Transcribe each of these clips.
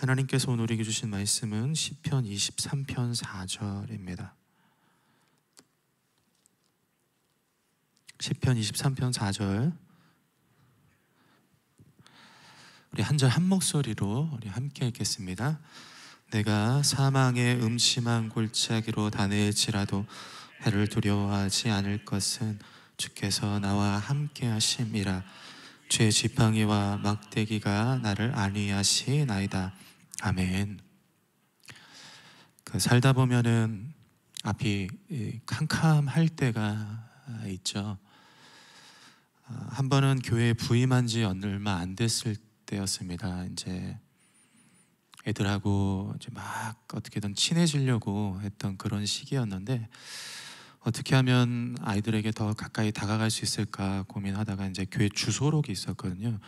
하나님께서 오늘 우리에게 주신 말씀은 시편 23편 4절입니다. 시편 23편 4절, 우리 한 절 한 목소리로 우리 함께 읽겠습니다. 내가 사망의 음침한 골짜기로 다닐지라도 해를 두려워하지 않을 것은 주께서 나와 함께 하심이라. 주의 지팡이와 막대기가 나를 안위하시나이다. 아멘. 살다 보면은 앞이 캄캄할 때가 있죠. 한 번은 교회에 부임한 지 얼마 안 됐을 때였습니다. 이제 애들하고 이제 막 어떻게든 친해지려고 했던 그런 시기였는데, 어떻게 하면 아이들에게 더 가까이 다가갈 수 있을까 고민하다가 이제 교회 주소록이 있었거든요.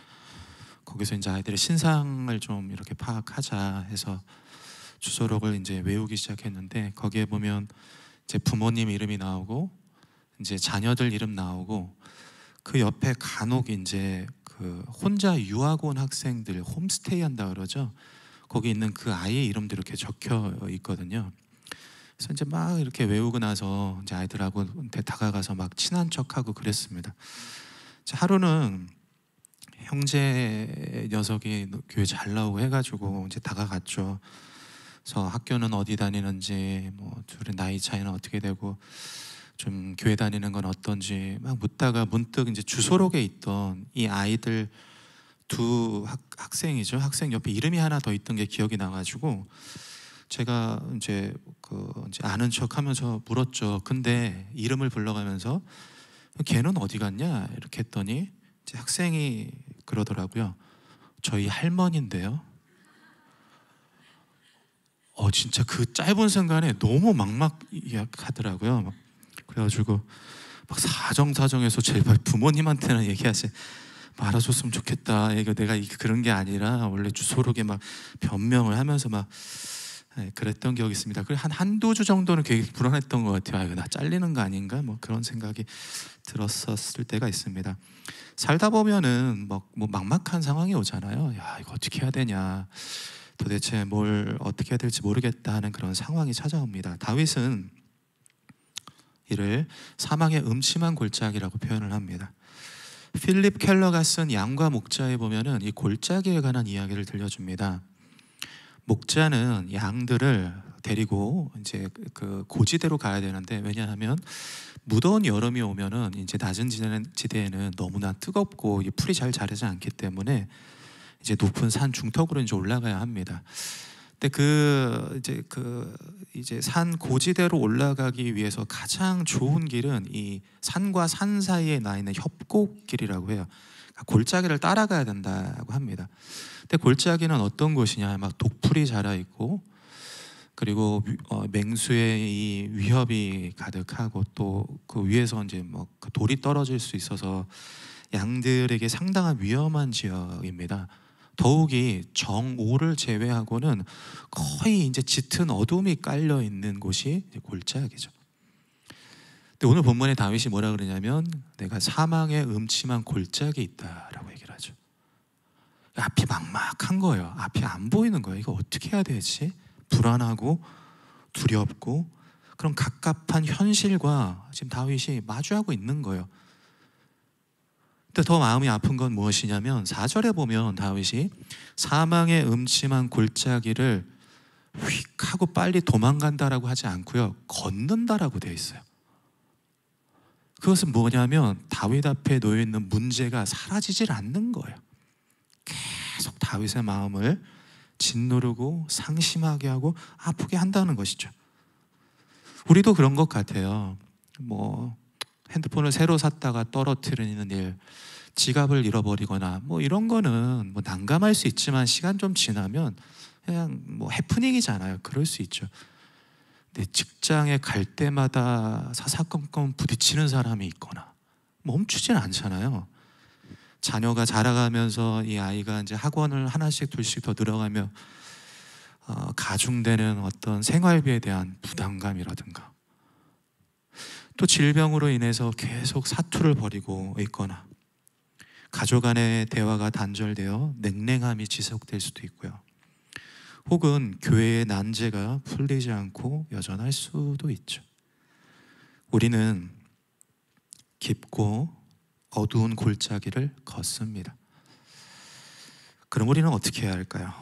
거기서 이제 아이들의 신상을 좀 이렇게 파악하자 해서 주소록을 이제 외우기 시작했는데, 거기에 보면 이제 부모님 이름이 나오고 이제 자녀들 이름 나오고, 그 옆에 간혹 이제 그 혼자 유학 온 학생들 홈스테이 한다 그러죠. 거기 있는 그 아이의 이름도 이렇게 적혀 있거든요. 그래서 이제 막 이렇게 외우고 나서 이제 아이들하고 다가가서 막 친한 척하고 그랬습니다. 하루는 형제 녀석이 교회 잘 나오고 해가지고 이제 다가갔죠. 그래서 학교는 어디 다니는지, 뭐 둘의 나이 차이는 어떻게 되고, 좀 교회 다니는 건 어떤지 막 묻다가 문득 이제 주소록에 있던 이 아이들 두 학생이죠. 학생 옆에 이름이 하나 더 있던 게 기억이 나가지고 제가 이제 이제 아는 척하면서 물었죠. 근데 이름을 불러가면서 걔는 어디 갔냐 이렇게 했더니 이제 학생이 그러더라고요. 저희 할머니인데요. 진짜 그 짧은 순간에 너무 막막하더라고요. 그래가지고 막 사정사정해서 제발 부모님한테는 얘기하지 말아줬으면 좋겠다. 내가 그런 게 아니라 원래 주소록에 막 변명을 하면서 막 그랬던 기억이 있습니다. 그래 한두 주 정도는 되게 불안했던 것 같아요. 이거 나 잘리는 거 아닌가? 뭐 그런 생각이 들었었을 때가 있습니다. 살다 보면은 뭐 막막한 상황이 오잖아요. 야, 이거 어떻게 해야 되냐, 도대체 뭘 어떻게 해야 될지 모르겠다 하는 그런 상황이 찾아옵니다. 다윗은 이를 사망의 음침한 골짜기라고 표현을 합니다. 필립 켈러가 쓴 양과 목자에 보면은 이 골짜기에 관한 이야기를 들려줍니다. 목자는 양들을 데리고 이제 그 고지대로 가야 되는데, 왜냐하면 무더운 여름이 오면은 이제 낮은 지대에는 너무나 뜨겁고 풀이 잘 자라지 않기 때문에 이제 높은 산 중턱으로 이제 올라가야 합니다. 근데 이제 산 고지대로 올라가기 위해서 가장 좋은 길은 이 산과 산 사이에 나 있는 협곡길이라고 해요. 골짜기를 따라가야 된다고 합니다. 근데 골짜기는 어떤 곳이냐, 막 독풀이 자라 있고, 그리고 맹수의 이 위협이 가득하고, 또 그 위에서 이제 뭐 돌이 떨어질 수 있어서 양들에게 상당한 위험한 지역입니다. 더욱이 정오를 제외하고는 거의 이제 짙은 어둠이 깔려 있는 곳이 골짜기죠. 근데 오늘 본문에 다윗이 뭐라 그러냐면, 내가 사망의 음침한 골짜기에 있다라고 얘기를 하죠. 앞이 막막한 거예요. 앞이 안 보이는 거예요. 이거 어떻게 해야 되지? 불안하고 두렵고 그런 갑갑한 현실과 지금 다윗이 마주하고 있는 거예요. 근데 더 마음이 아픈 건 무엇이냐면, 4절에 보면 다윗이 사망의 음침한 골짜기를 휙 하고 빨리 도망간다라고 하지 않고요, 걷는다라고 되어 있어요. 그것은 뭐냐면 다윗 앞에 놓여 있는 문제가 사라지질 않는 거예요. 계속 다윗의 마음을 짓누르고 상심하게 하고 아프게 한다는 것이죠. 우리도 그런 것 같아요. 뭐 핸드폰을 새로 샀다가 떨어뜨리는 일, 지갑을 잃어버리거나 뭐 이런 거는 뭐 난감할 수 있지만 시간 좀 지나면 그냥 뭐 해프닝이잖아요. 그럴 수 있죠. 근데 직장에 갈 때마다 사사건건 부딪히는 사람이 있거나 멈추진 않잖아요. 자녀가 자라가면서 이 아이가 이제 학원을 하나씩 둘씩 더 늘어가며 가중되는 어떤 생활비에 대한 부담감이라든가, 또 질병으로 인해서 계속 사투를 벌이고 있거나, 가족 간의 대화가 단절되어 냉랭함이 지속될 수도 있고요. 혹은 교회의 난제가 풀리지 않고 여전할 수도 있죠. 우리는 깊고 어두운 골짜기를 걷습니다. 그럼 우리는 어떻게 해야 할까요?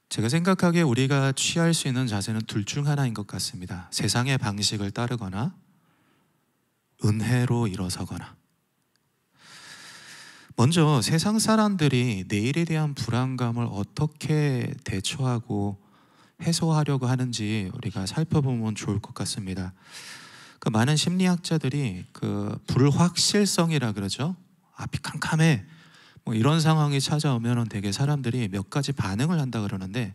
제가 생각하기에 우리가 취할 수 있는 자세는 둘 중 하나인 것 같습니다. 세상의 방식을 따르거나 은혜로 일어서거나. 먼저 세상 사람들이 내일에 대한 불안감을 어떻게 대처하고 해소하려고 하는지 우리가 살펴보면 좋을 것 같습니다. 그 많은 심리학자들이 그 불확실성이라 그러죠. 앞이 캄캄해. 뭐 이런 상황이 찾아오면 되게 사람들이 몇 가지 반응을 한다 그러는데,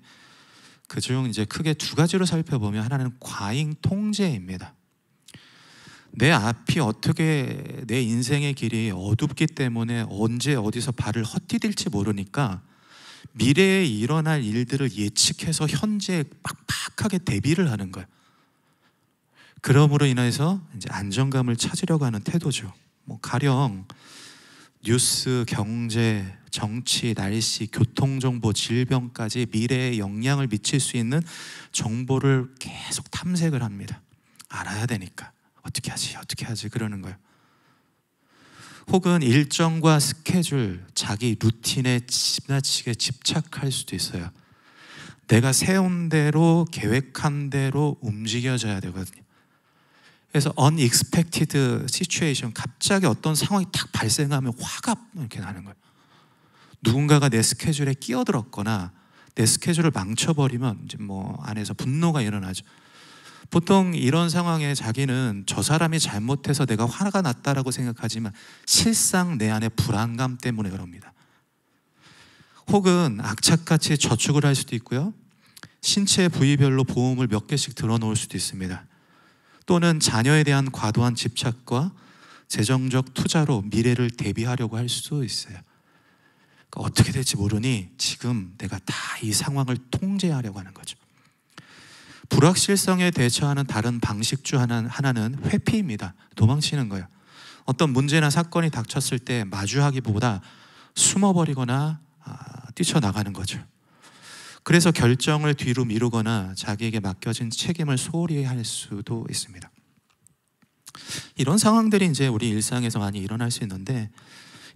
그중 이제 크게 두 가지로 살펴보면, 하나는 과잉 통제입니다. 내 앞이 어떻게, 내 인생의 길이 어둡기 때문에 언제 어디서 발을 헛디딜지 모르니까 미래에 일어날 일들을 예측해서 현재에 빡빡하게 대비를 하는 거예요. 그러므로 인해서 이제 안정감을 찾으려고 하는 태도죠. 뭐 가령 뉴스, 경제, 정치, 날씨, 교통정보, 질병까지 미래에 영향을 미칠 수 있는 정보를 계속 탐색을 합니다. 알아야 되니까. 어떻게 하지 그러는 거예요. 혹은 일정과 스케줄, 자기 루틴에 지나치게 집착할 수도 있어요. 내가 세운 대로, 계획한 대로 움직여져야 되거든요. 그래서 unexpected situation, 갑자기 어떤 상황이 딱 발생하면 화가 이렇게 나는 거예요. 누군가가 내 스케줄에 끼어들었거나 내 스케줄을 망쳐버리면 이제 뭐 안에서 분노가 일어나죠. 보통 이런 상황에 자기는 저 사람이 잘못해서 내가 화가 났다라고 생각하지만 실상 내 안에 불안감 때문에 그럽니다. 혹은 악착같이 저축을 할 수도 있고요. 신체 부위별로 보험을 몇 개씩 들어놓을 수도 있습니다. 또는 자녀에 대한 과도한 집착과 재정적 투자로 미래를 대비하려고 할 수도 있어요. 그러니까 어떻게 될지 모르니 지금 내가 다 이 상황을 통제하려고 하는 거죠. 불확실성에 대처하는 다른 방식 중 하나는 회피입니다. 도망치는 거예요. 어떤 문제나 사건이 닥쳤을 때 마주하기보다 숨어버리거나 뛰쳐나가는 거죠. 그래서 결정을 뒤로 미루거나 자기에게 맡겨진 책임을 소홀히 할 수도 있습니다. 이런 상황들이 이제 우리 일상에서 많이 일어날 수 있는데,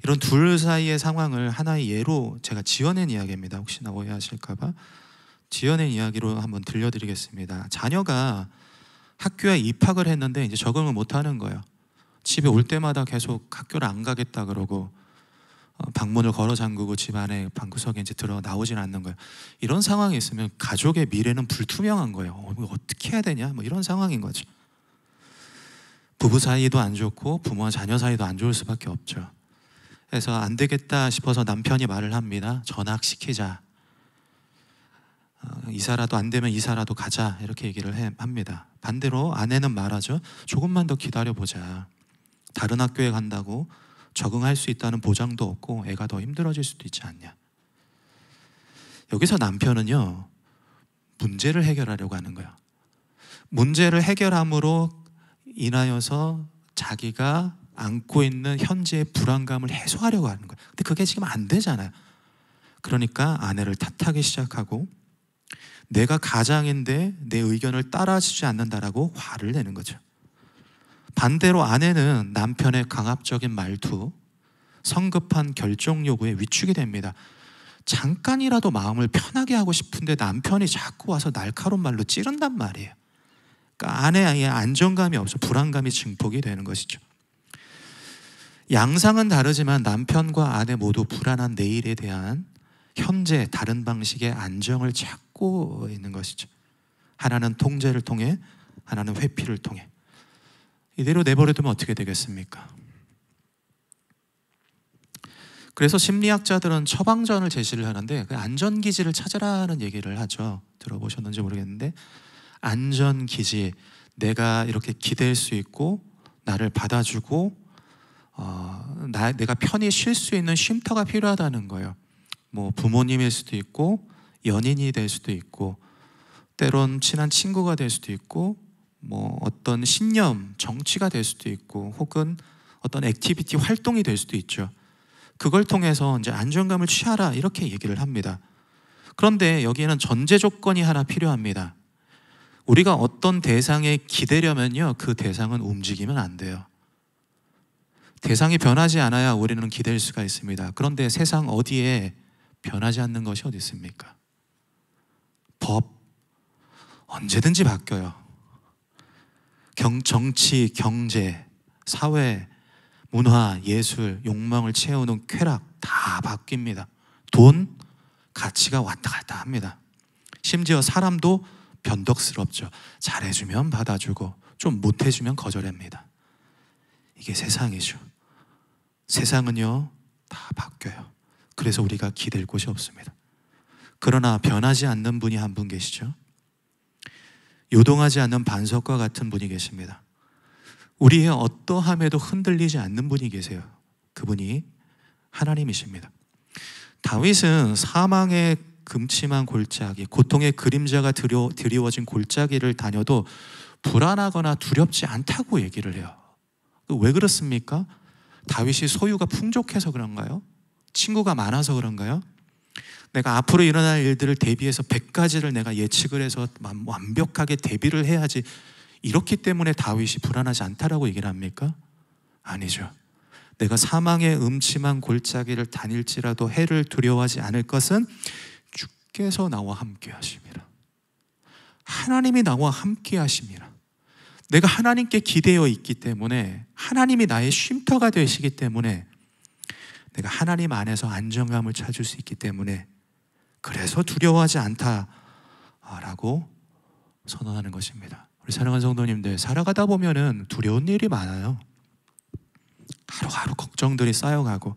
이런 둘 사이의 상황을 하나의 예로 제가 지어낸 이야기입니다. 혹시나 오해하실까 봐 지어낸 이야기로 한번 들려드리겠습니다. 자녀가 학교에 입학을 했는데 이제 적응을 못하는 거예요. 집에 올 때마다 계속 학교를 안 가겠다 그러고 방문을 걸어 잠그고 집 안에 방구석에 이제 들어 나오진 않는 거예요. 이런 상황이 있으면 가족의 미래는 불투명한 거예요. 어떻게 해야 되냐? 뭐 이런 상황인 거죠. 부부 사이도 안 좋고 부모와 자녀 사이도 안 좋을 수밖에 없죠. 그래서 안 되겠다 싶어서 남편이 말을 합니다. 전학시키자. 이사라도 안 되면 이사라도 가자. 이렇게 얘기를 합니다. 반대로 아내는 말하죠. 조금만 더 기다려보자. 다른 학교에 간다고 적응할 수 있다는 보장도 없고 애가 더 힘들어질 수도 있지 않냐. 여기서 남편은요, 문제를 해결하려고 하는 거야. 문제를 해결함으로 인하여서 자기가 안고 있는 현재의 불안감을 해소하려고 하는 거야. 근데 그게 지금 안 되잖아요. 그러니까 아내를 탓하기 시작하고 내가 가장인데 내 의견을 따라주지 않는다라고 화를 내는 거죠. 반대로 아내는 남편의 강압적인 말투, 성급한 결정 요구에 위축이 됩니다. 잠깐이라도 마음을 편하게 하고 싶은데 남편이 자꾸 와서 날카로운 말로 찌른단 말이에요. 그러니까 아내의 안정감이 없어 불안감이 증폭이 되는 것이죠. 양상은 다르지만 남편과 아내 모두 불안한 내일에 대한 현재 다른 방식의 안정을 찾고 있는 것이죠. 하나는 통제를 통해, 하나는 회피를 통해. 이대로 내버려두면 어떻게 되겠습니까? 그래서 심리학자들은 처방전을 제시를 하는데 그 안전기지를 찾으라는 얘기를 하죠. 들어보셨는지 모르겠는데, 안전기지, 내가 이렇게 기댈 수 있고 나를 받아주고 내가 편히 쉴 수 있는 쉼터가 필요하다는 거예요. 뭐 부모님일 수도 있고 연인이 될 수도 있고 때론 친한 친구가 될 수도 있고 뭐 어떤 신념, 정치가 될 수도 있고 혹은 어떤 액티비티 활동이 될 수도 있죠. 그걸 통해서 이제 안정감을 취하라 이렇게 얘기를 합니다. 그런데 여기에는 전제 조건이 하나 필요합니다. 우리가 어떤 대상에 기대려면요, 그 대상은 움직이면 안 돼요. 대상이 변하지 않아야 우리는 기댈 수가 있습니다. 그런데 세상 어디에 변하지 않는 것이 어디 있습니까? 법 언제든지 바뀌어요. 정치, 경제, 사회, 문화, 예술, 욕망을 채우는 쾌락 다 바뀝니다. 돈, 가치가 왔다 갔다 합니다. 심지어 사람도 변덕스럽죠. 잘해주면 받아주고 좀 못해주면 거절합니다. 이게 세상이죠. 세상은요 다 바뀌어요. 그래서 우리가 기댈 곳이 없습니다. 그러나 변하지 않는 분이 한 분 계시죠. 요동하지 않는 반석과 같은 분이 계십니다. 우리의 어떠함에도 흔들리지 않는 분이 계세요. 그분이 하나님이십니다. 다윗은 사망의 금침한 골짜기, 고통의 그림자가 드리워진 골짜기를 다녀도 불안하거나 두렵지 않다고 얘기를 해요. 왜 그렇습니까? 다윗이 소유가 풍족해서 그런가요? 친구가 많아서 그런가요? 내가 앞으로 일어날 일들을 대비해서 100가지를 내가 예측을 해서 완벽하게 대비를 해야지, 이렇기 때문에 다윗이 불안하지 않다라고 얘기를 합니까? 아니죠. 내가 사망의 음침한 골짜기를 다닐지라도 해를 두려워하지 않을 것은 주께서 나와 함께 하심이라. 하나님이 나와 함께 하심이라. 내가 하나님께 기대어 있기 때문에, 하나님이 나의 쉼터가 되시기 때문에, 내가 하나님 안에서 안정감을 찾을 수 있기 때문에, 그래서 두려워하지 않다라고 선언하는 것입니다. 우리 사랑하는 성도님들, 살아가다 보면은 두려운 일이 많아요. 하루하루 걱정들이 쌓여가고,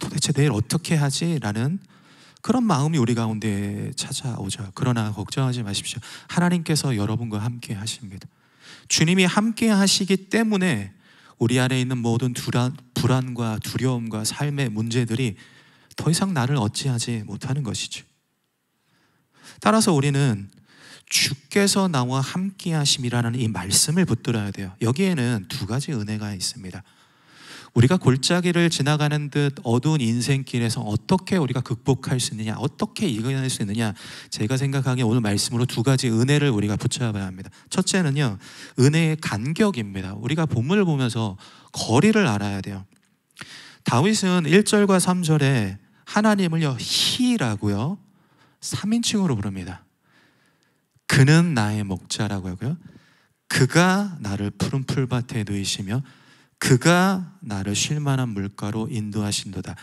도대체 내일 어떻게 하지? 라는 그런 마음이 우리 가운데 찾아오죠. 그러나 걱정하지 마십시오. 하나님께서 여러분과 함께 하십니다. 주님이 함께 하시기 때문에 우리 안에 있는 모든 불안과 두려움과 삶의 문제들이 더 이상 나를 어찌하지 못하는 것이죠. 따라서 우리는 주께서 나와 함께 하심이라는 이 말씀을 붙들어야 돼요. 여기에는 두 가지 은혜가 있습니다. 우리가 골짜기를 지나가는 듯 어두운 인생길에서 어떻게 우리가 극복할 수 있느냐, 어떻게 이겨낼 수 있느냐, 제가 생각하기에 오늘 말씀으로 두 가지 은혜를 우리가 붙잡아야 합니다. 첫째는요, 은혜의 간격입니다. 우리가 본문을 보면서 거리를 알아야 돼요. 다윗은 1절과 3절에 하나님을요 히라고요 3인칭으로 부릅니다. 그는 나의 목자라고 하고요, 그가 나를 푸른 풀밭에 누이시며 그가 나를 쉴만한 물가로 인도하신도다.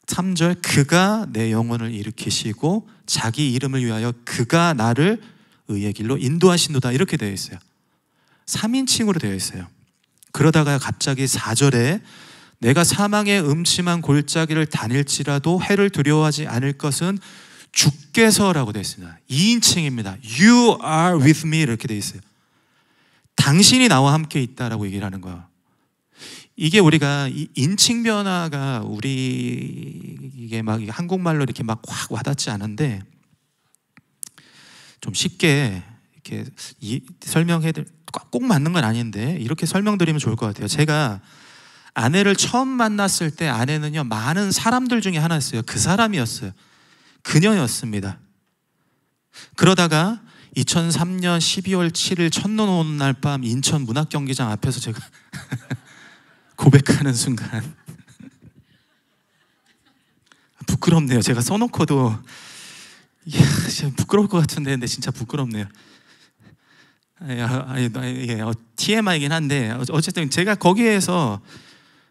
3절, 그가 내 영혼을 일으키시고 자기 이름을 위하여 그가 나를 의의 길로 인도하신도다. 이렇게 되어 있어요. 3인칭으로 되어 있어요. 그러다가 갑자기 4절에 내가 사망의 음침한 골짜기를 다닐지라도 해를 두려워하지 않을 것은 주께서라고 되어 있습니다. 2인칭입니다. You are with me 이렇게 되어 있어요. 당신이 나와 함께 있다라고 얘기를 하는 거예요. 이게 우리가 인칭 변화가 우리 이게 막 한국말로 이렇게 막 확 와닿지 않은데, 좀 쉽게 이렇게 설명해드릴, 꼭 맞는 건 아닌데 이렇게 설명드리면 좋을 것 같아요. 제가 아내를 처음 만났을 때 아내는요 많은 사람들 중에 하나였어요. 그 사람이었어요. 그녀였습니다. 그러다가 2003년 12월 7일 첫눈 오는 날 밤 인천 문학경기장 앞에서 제가 고백하는 순간 부끄럽네요. 제가 써놓고도 부끄러울 것 같은데, 근데 진짜 부끄럽네요. TMI이긴 한데 어쨌든 제가 거기에서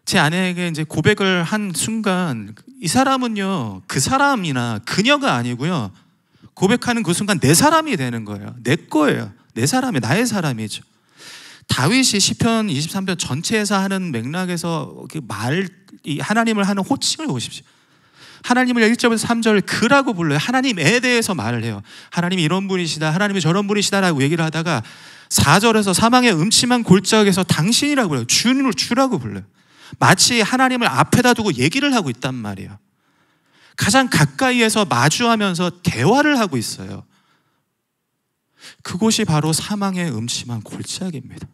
제 아내에게 이제 고백을 한 순간, 이 사람은요 그 사람이나 그녀가 아니고요, 고백하는 그 순간 내 사람이 되는 거예요. 내 거예요. 내 사람이, 나의 사람이죠. 다윗이 시편 23편 전체에서 하는 맥락에서 그 하나님을 하는 호칭을 보십시오. 하나님을 1절에서 3절 그라고 불러요. 하나님에 대해서 말을 해요. 하나님이 이런 분이시다, 하나님이 저런 분이시다라고 얘기를 하다가 4절에서 사망의 음침한 골짜기에서 당신이라고 불러요. 주라고 불러요. 마치 하나님을 앞에다 두고 얘기를 하고 있단 말이에요. 가장 가까이에서 마주하면서 대화를 하고 있어요. 그곳이 바로 사망의 음침한 골짜기입니다.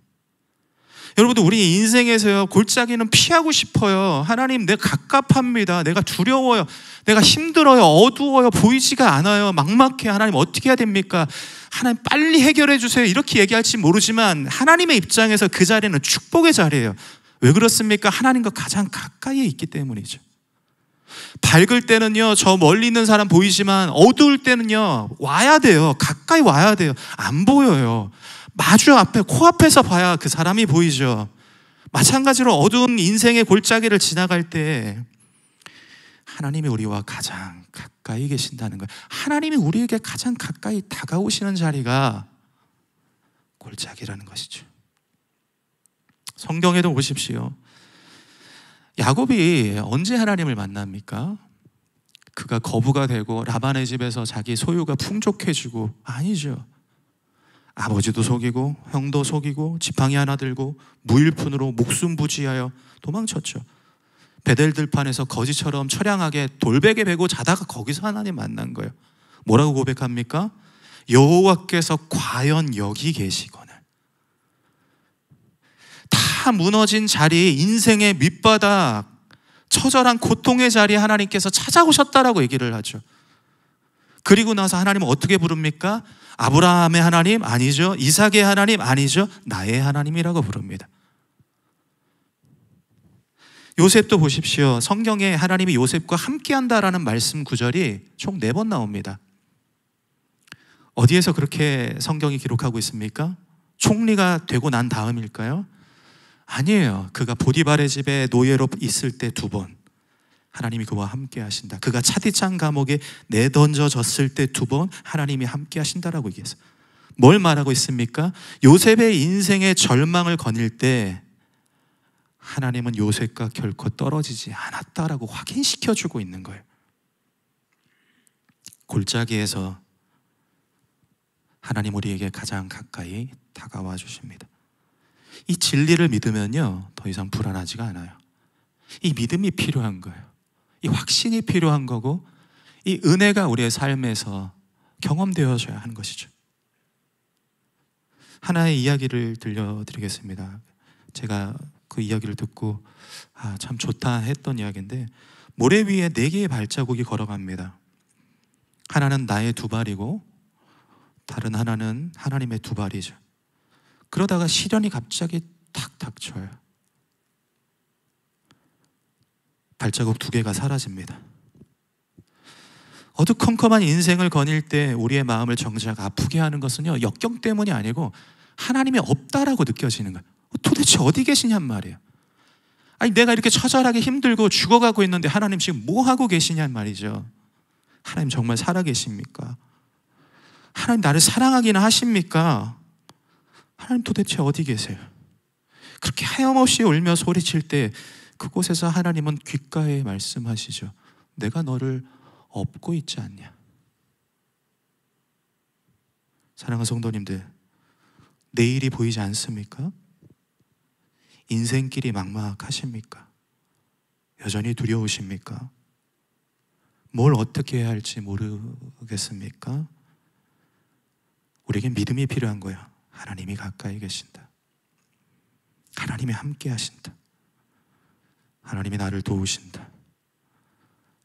여러분들 우리 인생에서요 골짜기는 피하고 싶어요. 하나님 내가 갑갑합니다. 내가 두려워요. 내가 힘들어요. 어두워요. 보이지가 않아요. 막막해. 하나님 어떻게 해야 됩니까? 하나님 빨리 해결해 주세요. 이렇게 얘기할지 모르지만 하나님의 입장에서 그 자리는 축복의 자리예요. 왜 그렇습니까? 하나님과 가장 가까이에 있기 때문이죠. 밝을 때는요 저 멀리 있는 사람 보이지만 어두울 때는요 와야 돼요. 가까이 와야 돼요. 안 보여요. 마주 앞에 코앞에서 봐야 그 사람이 보이죠. 마찬가지로 어두운 인생의 골짜기를 지나갈 때 하나님이 우리와 가장 가까이 계신다는 거예요. 하나님이 우리에게 가장 가까이 다가오시는 자리가 골짜기라는 것이죠. 성경에도 보십시오. 야곱이 언제 하나님을 만납니까? 그가 거부가 되고 라반의 집에서 자기 소유가 풍족해지고 아니죠. 아버지도 속이고 형도 속이고 지팡이 하나 들고 무일푼으로 목숨 부지하여 도망쳤죠. 베델 들판에서 거지처럼 처량하게 돌베개 베고 자다가 거기서 하나님 만난 거예요. 뭐라고 고백합니까? 여호와께서 과연 여기 계시거늘. 다 무너진 자리, 인생의 밑바닥, 처절한 고통의 자리에 하나님께서 찾아오셨다라고 얘기를 하죠. 그리고 나서 하나님은 어떻게 부릅니까? 아브라함의 하나님 아니죠. 이삭의 하나님 아니죠. 나의 하나님이라고 부릅니다. 요셉도 보십시오. 성경에 하나님이 요셉과 함께한다라는 말씀 구절이 총 4번 나옵니다. 어디에서 그렇게 성경이 기록하고 있습니까? 총리가 되고 난 다음일까요? 아니에요. 그가 보디발의 집에 노예로 있을 때 2번 하나님이 그와 함께 하신다. 그가 차디찬 감옥에 내던져졌을 때 2번 하나님이 함께 하신다라고 얘기했어요. 뭘 말하고 있습니까? 요셉의 인생의 절망을 거닐 때 하나님은 요셉과 결코 떨어지지 않았다라고 확인시켜주고 있는 거예요. 골짜기에서 하나님 우리에게 가장 가까이 다가와 주십니다. 이 진리를 믿으면요 더 이상 불안하지가 않아요. 이 믿음이 필요한 거예요. 이 확신이 필요한 거고 이 은혜가 우리의 삶에서 경험되어져야 하는 것이죠. 하나의 이야기를 들려드리겠습니다. 제가 그 이야기를 듣고 참 좋다 했던 이야기인데, 모래 위에 4개의 발자국이 걸어갑니다. 하나는 나의 2발이고 다른 하나는 하나님의 2발이죠. 그러다가 시련이 갑자기 탁 닥쳐요. 발자국 2개가 사라집니다. 어두컴컴한 인생을 거닐 때 우리의 마음을 정작 아프게 하는 것은요 역경 때문이 아니고 하나님이 없다라고 느껴지는 거예요. 도대체 어디 계시냔 말이에요. 아니 내가 이렇게 처절하게 힘들고 죽어가고 있는데 하나님 지금 뭐 하고 계시냔 말이죠. 하나님 정말 살아계십니까? 하나님 나를 사랑하기는 하십니까? 하나님 도대체 어디 계세요? 그렇게 하염없이 울며 소리칠 때 그곳에서 하나님은 귓가에 말씀하시죠. 내가 너를 업고 있지 않냐. 사랑하는 성도님들, 내일이 보이지 않습니까? 인생길이 막막하십니까? 여전히 두려우십니까? 뭘 어떻게 해야 할지 모르겠습니까? 우리에게 믿음이 필요한 거예요. 하나님이 가까이 계신다. 하나님이 함께 하신다. 하나님이 나를 도우신다.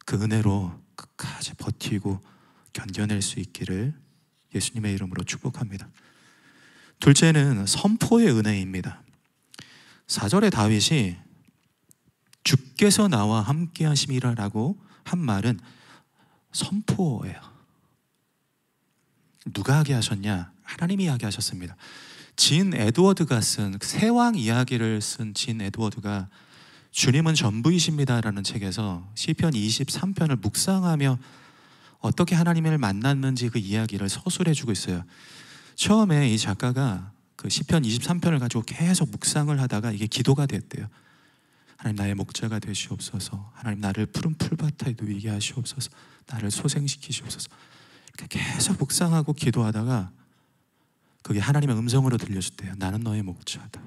그 은혜로 끝까지 버티고 견뎌낼 수 있기를 예수님의 이름으로 축복합니다. 둘째는 선포의 은혜입니다. 4절에 다윗이 주께서 나와 함께 하심이라라고 한 말은 선포예요. 누가 하게 하셨냐? 하나님이 하게 하셨습니다. 진 에드워드가 쓴 세왕 이야기를 쓴 진 에드워드가 주님은 전부이십니다라는 책에서 시편 23편을 묵상하며 어떻게 하나님을 만났는지 그 이야기를 서술해주고 있어요. 처음에 이 작가가 그 시편 23편을 가지고 계속 묵상을 하다가 이게 기도가 됐대요. 하나님 나의 목자가 되시옵소서. 하나님 나를 푸른 풀밭에 누이게 하시옵소서. 나를 소생시키시옵소서. 이렇게 계속 묵상하고 기도하다가 그게 하나님의 음성으로 들려줬대요. 나는 너의 목자다.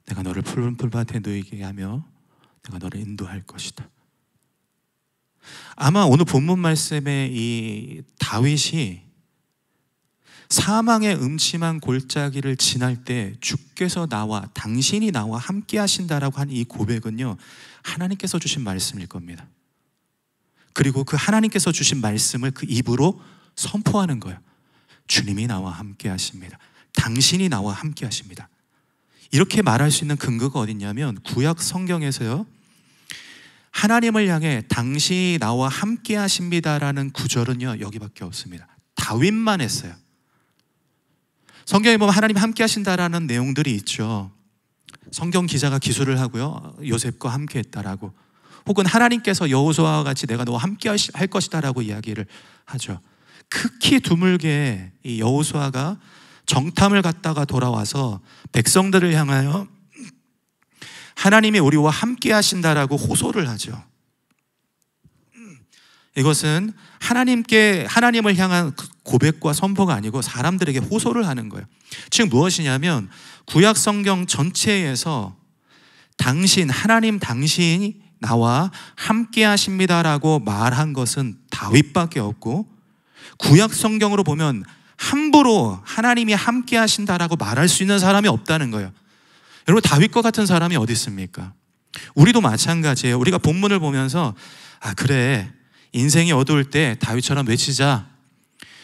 내가 너를 푸른 풀밭에 누이게 하며 내가 너를 인도할 것이다. 아마 오늘 본문 말씀에 이 다윗이 사망의 음침한 골짜기를 지날 때 주께서 나와 당신이 나와 함께 하신다라고 한 이 고백은요, 하나님께서 주신 말씀일 겁니다. 그리고 그 하나님께서 주신 말씀을 그 입으로 선포하는 거예요. 주님이 나와 함께 하십니다. 당신이 나와 함께 하십니다. 이렇게 말할 수 있는 근거가 어딨냐면 구약 성경에서요, 하나님을 향해 당신이 나와 함께 하십니다라는 구절은요, 여기밖에 없습니다. 다윗만 했어요. 성경에 보면 하나님 함께 하신다라는 내용들이 있죠. 성경 기자가 기술을 하고요, 요셉과 함께 했다라고, 혹은 하나님께서 여호수아와 같이 내가 너와 함께 할 것이다라고 이야기를 하죠. 극히 드물게 이 여호수아가 정탐을 갔다가 돌아와서 백성들을 향하여 하나님이 우리와 함께 하신다라고 호소를 하죠. 이것은 하나님을 향한 고백과 선포가 아니고 사람들에게 호소를 하는 거예요. 즉 무엇이냐면 구약 성경 전체에서 하나님 당신이 나와 함께 하십니다라고 말한 것은 다윗밖에 없고, 구약 성경으로 보면 함부로 하나님이 함께 하신다라고 말할 수 있는 사람이 없다는 거예요. 여러분, 다윗과 같은 사람이 어디 있습니까? 우리도 마찬가지예요. 우리가 본문을 보면서 그래, 인생이 어두울 때 다윗처럼 외치자,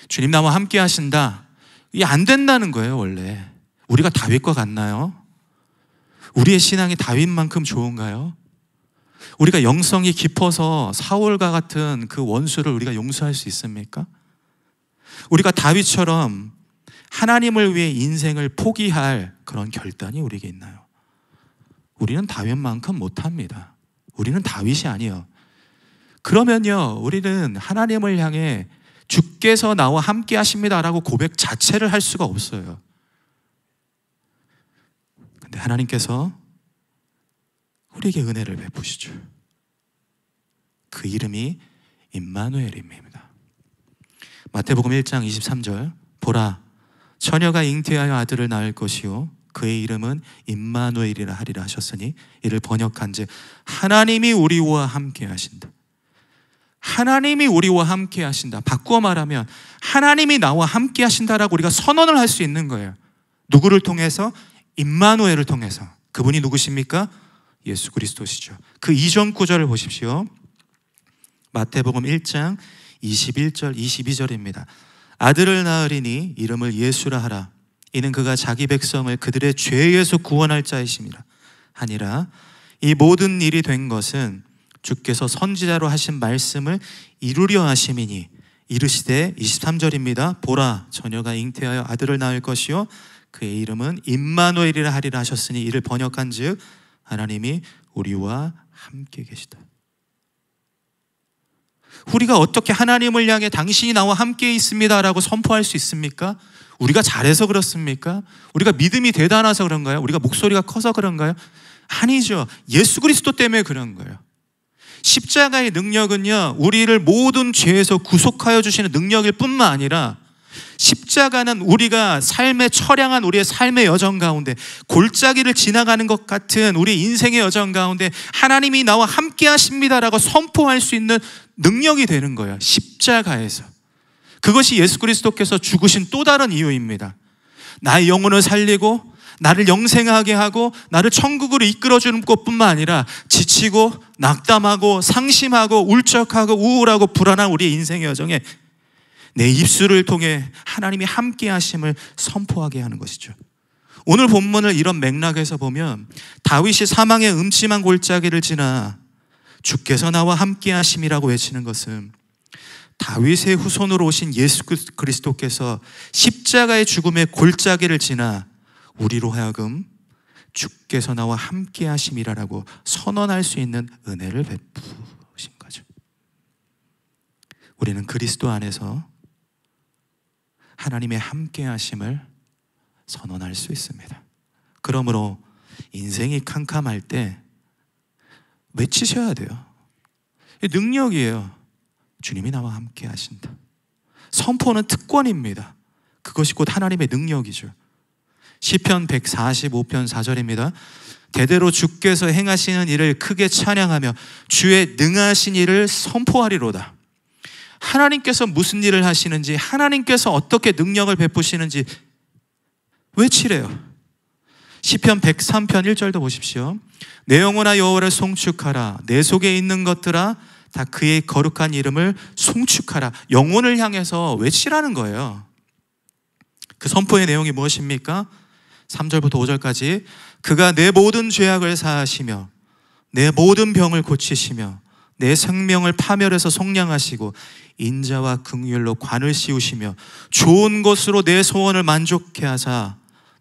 주님 나와 함께 하신다. 이게 안 된다는 거예요. 원래 우리가 다윗과 같나요? 우리의 신앙이 다윗만큼 좋은가요? 우리가 영성이 깊어서 사울과 같은 그 원수를 우리가 용서할 수 있습니까? 우리가 다윗처럼 하나님을 위해 인생을 포기할 그런 결단이 우리에게 있나요? 우리는 다윗만큼 못합니다. 우리는 다윗이 아니에요. 그러면요, 우리는 하나님을 향해 주께서 나와 함께 하십니다라고 고백 자체를 할 수가 없어요. 근데 하나님께서 우리에게 은혜를 베푸시죠. 그 이름이 임마누엘입니다. 마태복음 1장 23절, 보라, 처녀가 잉태하여 아들을 낳을 것이요 그의 이름은 임마누엘이라 하리라 하셨으니 이를 번역한즉 하나님이 우리와 함께 하신다. 하나님이 우리와 함께 하신다. 바꾸어 말하면 하나님이 나와 함께 하신다라고 우리가 선언을 할 수 있는 거예요. 누구를 통해서? 임마누엘을 통해서. 그분이 누구십니까? 예수 그리스도시죠. 그 이전 구절을 보십시오. 마태복음 1장 21절 22절입니다. 아들을 낳으리니 이름을 예수라 하라. 이는 그가 자기 백성을 그들의 죄에서 구원할 자이심이라 하니라. 이 모든 일이 된 것은 주께서 선지자로 하신 말씀을 이루려 하심이니 이르시되 23절입니다. 보라, 처녀가 잉태하여 아들을 낳을 것이요 그의 이름은 임마누엘이라 하리라 하셨으니 이를 번역한즉 하나님이 우리와 함께 계시다. 우리가 어떻게 하나님을 향해 당신이 나와 함께 있습니다라고 선포할 수 있습니까? 우리가 잘해서 그렇습니까? 우리가 믿음이 대단해서 그런가요? 우리가 목소리가 커서 그런가요? 아니죠. 예수 그리스도 때문에 그런 거예요. 십자가의 능력은요, 우리를 모든 죄에서 구속하여 주시는 능력일 뿐만 아니라 십자가는 우리가 처량한 우리의 삶의 여정 가운데, 골짜기를 지나가는 것 같은 우리 인생의 여정 가운데 하나님이 나와 함께 하십니다라고 선포할 수 있는 능력이 되는 거예요. 십자가에서. 그것이 예수 그리스도께서 죽으신 또 다른 이유입니다. 나의 영혼을 살리고 나를 영생하게 하고 나를 천국으로 이끌어주는 것뿐만 아니라 지치고 낙담하고 상심하고 울적하고 우울하고 불안한 우리의 인생의 여정에 내 입술을 통해 하나님이 함께 하심을 선포하게 하는 것이죠. 오늘 본문을 이런 맥락에서 보면 다윗이 사망의 음침한 골짜기를 지나 주께서 나와 함께 하심이라고 외치는 것은 다윗의 후손으로 오신 예수 그리스도께서 십자가의 죽음의 골짜기를 지나 우리로 하여금 주께서 나와 함께 하심이라고 선언할 수 있는 은혜를 베푸신 거죠. 우리는 그리스도 안에서 하나님의 함께 하심을 선언할 수 있습니다. 그러므로 인생이 캄캄할 때 외치셔야 돼요. 능력이에요. 주님이 나와 함께 하신다. 선포는 특권입니다. 그것이 곧 하나님의 능력이죠. 시편 145편 4절입니다. 대대로 주께서 행하시는 일을 크게 찬양하며 주의 능하신 일을 선포하리로다. 하나님께서 무슨 일을 하시는지, 하나님께서 어떻게 능력을 베푸시는지 외치래요. 시편 103편 1절도 보십시오. 내 영혼아 여호와를 송축하라. 내 속에 있는 것들아 다 그의 거룩한 이름을 송축하라. 영혼을 향해서 외치라는 거예요. 그 선포의 내용이 무엇입니까? 3절부터 5절까지 그가 내 모든 죄악을 사하시며 내 모든 병을 고치시며 내 생명을 파멸해서 속량하시고 인자와 긍휼로 관을 씌우시며 좋은 것으로 내 소원을 만족케 하사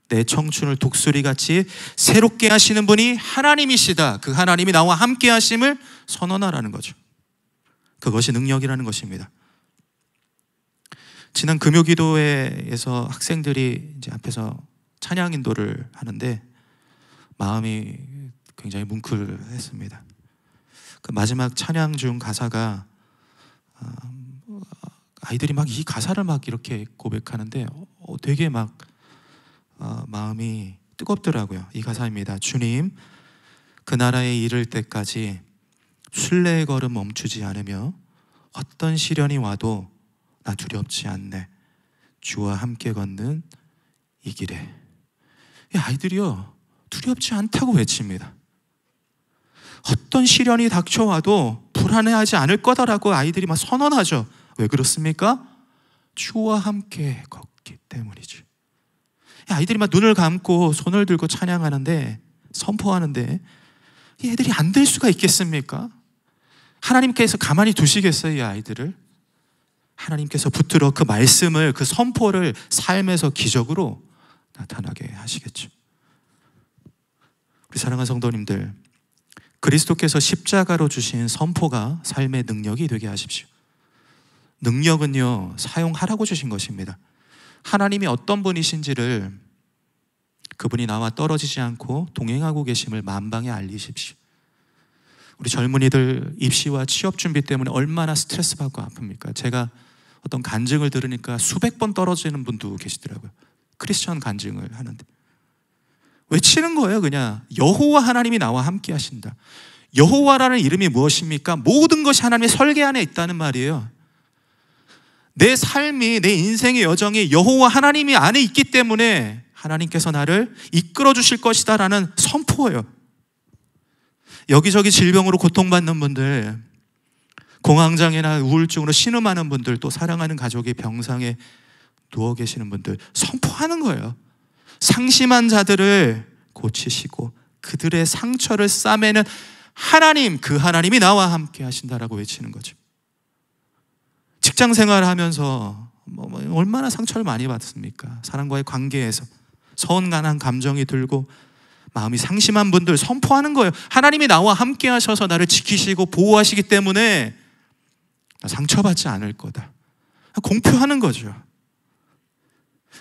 내 청춘을 독수리같이 새롭게 하시는 분이 하나님이시다. 그 하나님이 나와 함께 하심을 선언하라는 거죠. 그것이 능력이라는 것입니다. 지난 금요기도회에서 학생들이 이제 앞에서 찬양 인도를 하는데 마음이 굉장히 뭉클했습니다. 그 마지막 찬양 중 가사가 아이들이 막 이 가사를 막 이렇게 고백하는데 되게 막 마음이 뜨겁더라고요. 이 가사입니다. 주님, 그 나라에 이를 때까지 순례의 걸음 멈추지 않으며 어떤 시련이 와도 나 두렵지 않네. 주와 함께 걷는 이 길에. 이 아이들이요 두렵지 않다고 외칩니다. 어떤 시련이 닥쳐와도 불안해하지 않을 거다라고 아이들이 막 선언하죠. 왜 그렇습니까? 주와 함께 걷기 때문이죠. 아이들이 막 눈을 감고 손을 들고 찬양하는데, 선포하는데 이 애들이 안 될 수가 있겠습니까? 하나님께서 가만히 두시겠어요? 이 아이들을? 하나님께서 붙들어 그 말씀을, 그 선포를 삶에서 기적으로 나타나게 하시겠죠. 우리 사랑하는 성도님들, 그리스도께서 십자가로 주신 선포가 삶의 능력이 되게 하십시오. 능력은요 사용하라고 주신 것입니다. 하나님이 어떤 분이신지를 그분이 나와 떨어지지 않고 동행하고 계심을 만방에 알리십시오. 우리 젊은이들 입시와 취업 준비 때문에 얼마나 스트레스 받고 아픕니까? 제가 어떤 간증을 들으니까 수백 번 떨어지는 분도 계시더라고요. 크리스천 간증을 하는데 외치는 거예요. 그냥 여호와 하나님이 나와 함께 하신다. 여호와라는 이름이 무엇입니까? 모든 것이 하나님의 설계 안에 있다는 말이에요. 내 삶이, 내 인생의 여정이 여호와 하나님이 안에 있기 때문에 하나님께서 나를 이끌어 주실 것이다 라는 선포예요. 여기저기 질병으로 고통받는 분들, 공황장애나 우울증으로 신음하는 분들, 또 사랑하는 가족이 병상에 누워 계시는 분들 선포하는 거예요. 상심한 자들을 고치시고 그들의 상처를 싸매는 하나님, 그 하나님이 나와 함께 하신다라고 외치는 거죠. 직장 생활하면서 얼마나 상처를 많이 받습니까? 사람과의 관계에서 서운한 감정이 들고 마음이 상심한 분들 선포하는 거예요. 하나님이 나와 함께 하셔서 나를 지키시고 보호하시기 때문에 나 상처받지 않을 거다. 공표하는 거죠.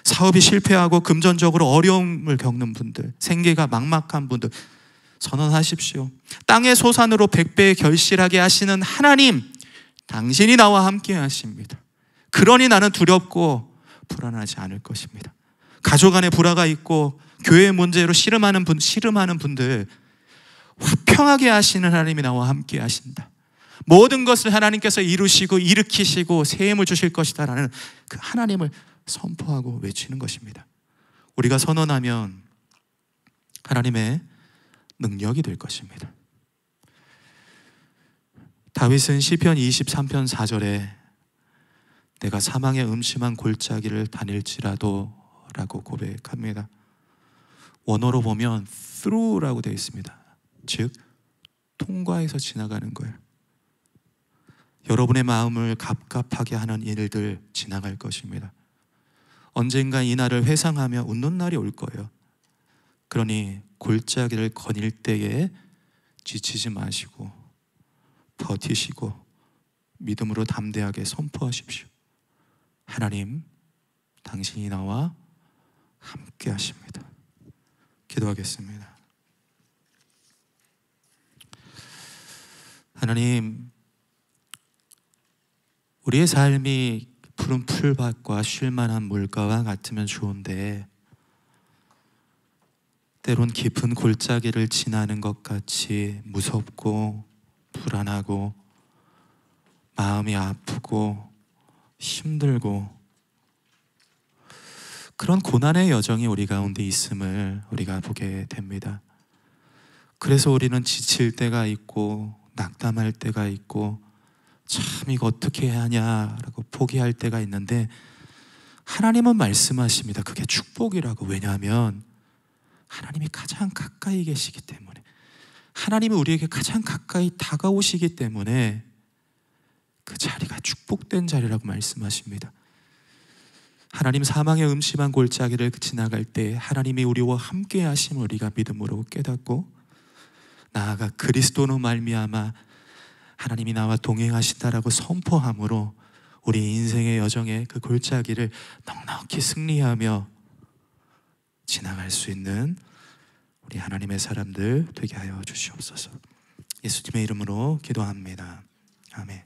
사업이 실패하고 금전적으로 어려움을 겪는 분들, 생계가 막막한 분들 선언하십시오. 땅의 소산으로 100배 결실하게 하시는 하나님, 당신이 나와 함께 하십니다. 그러니 나는 두렵고 불안하지 않을 것입니다. 가족 안에 불화가 있고 교회 문제로 씨름하는 분들 화평하게 하시는 하나님이 나와 함께 하신다. 모든 것을 하나님께서 이루시고 일으키시고 새 힘을 주실 것이다 라는 그 하나님을 선포하고 외치는 것입니다. 우리가 선언하면 하나님의 능력이 될 것입니다. 다윗은 시편 23편 4절에 내가 사망의 음침한 골짜기를 다닐지라도 라고 고백합니다. 원어로 보면 through라고 되어 있습니다. 즉 통과해서 지나가는 거예요. 여러분의 마음을 갑갑하게 하는 일들 지나갈 것입니다. 언젠가 이 날을 회상하며 웃는 날이 올 거예요. 그러니 골짜기를 거닐 때에 지치지 마시고 버티시고 믿음으로 담대하게 선포하십시오. 하나님, 당신이 나와 함께 하십니다. 기도하겠습니다. 하나님, 우리의 삶이 푸른 풀밭과 쉴만한 물가와 같으면 좋은데 때론 깊은 골짜기를 지나는 것 같이 무섭고 불안하고 마음이 아프고 힘들고 그런 고난의 여정이 우리 가운데 있음을 우리가 보게 됩니다. 그래서 우리는 지칠 때가 있고 낙담할 때가 있고 참 이거 어떻게 해야 하냐라고 포기할 때가 있는데, 하나님은 말씀하십니다. 그게 축복이라고. 왜냐하면 하나님이 가장 가까이 계시기 때문에, 하나님이 우리에게 가장 가까이 다가오시기 때문에 그 자리가 축복된 자리라고 말씀하십니다. 하나님 사망의 음침한 골짜기를 지나갈 때 하나님이 우리와 함께 하심을 우리가 믿음으로 깨닫고, 나아가 그리스도로 말미암아 하나님이 나와 동행하신다라고 선포함으로 우리 인생의 여정의 그 골짜기를 넉넉히 승리하며 지나갈 수 있는 우리 하나님의 사람들 되게 하여 주시옵소서. 예수님의 이름으로 기도합니다. 아멘.